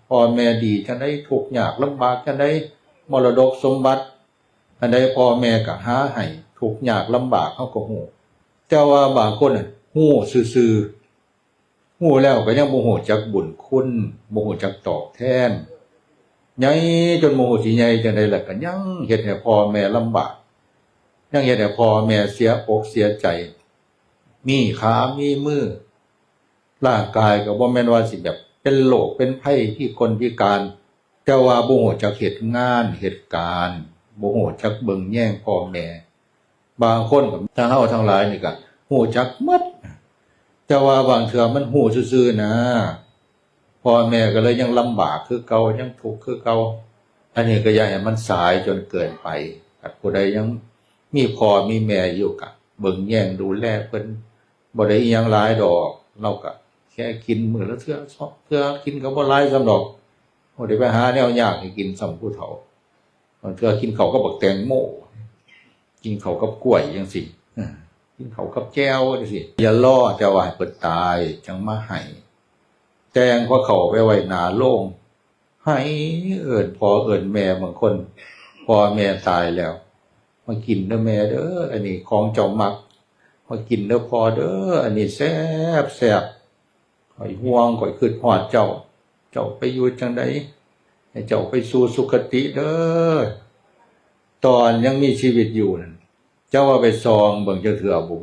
พ่อแม่ดีจังได้ทุกข์ยากลำบากจังได้มรดกสมบัติอันใดพ่อแม่ก็หาให้ทุกข์ยากลำบากเฮาก็ฮู้แต่ว่าบางคนฮู้ซื่อๆฮู้แล้วก็ยังบ่ฮู้จักบุญคุณบ่ฮู้จักตอบแทนใหญ่จนโมโหสิใหญ่จังได๋ล่ะก็ยังเฮ็ดให้พ่อแม่ลำบากยังเฮ็ดให้พ่อแม่เสียอกเสียใจมีขามีมือร่างกายก็บ่แม่นว่าสิแบบเป็นโรคเป็นภัยที่คนพิการแต่ว่าบ่ฮู้จักเฮ็ดงานเฮ็ดการบ่ฮู้จักเบิ่งแย่งพ่อแม่บางคนก็ทางเฮาทั้งหลายนี่ก็ฮู้จักหมดแต่ว่าบางเทื่อมันฮู้ซื่อๆนะพ่อแม่ก็เลยยังลำบากคือเก่ายังทุกข์คือเก่าอันนี้ก็อย่าให้มันสายจนเกินไปผู้ใดยังมีพ่อมีแม่อยู่ก็เบิ่งแย่งดูแลเพิ่นบ่ได้อิหยังหลายดอกเราก็แค่กินมื้อละเทื่อ2เทื่อกินก็บ่หลายซำดอกบ่ได้ไปหาแนวยากให้กินซ้ำผู้เฒ่าบางเทื่อกินข้าวกับบักแตงโมกินข้าวกับกล้วยจังซี่กินข้าวกับแจ่วจังซี่อย่ารอแต่ว่าให้เพิ่นตายจังมาให้แตงพอเข้าไปไว้หน้าโลงให้เอิ้นพ่อเอิ้นแม่บางคนพ่อแม่ตายแล้วมากินเด้อแม่เด้ออันนี้ของเจ้ามักมากินเด้อพ่อเด้ออันนี้แซ่บแซ่บข่อยห่วงข่อยคิดฮอดเจ้าไปอยู่จังได๋ให้เจ้าไปสู่สุคติเด้อตอนยังมีชีวิตอยู่นั่นเจ้าว่าไปซองเบิ่งจักเทื่อบ่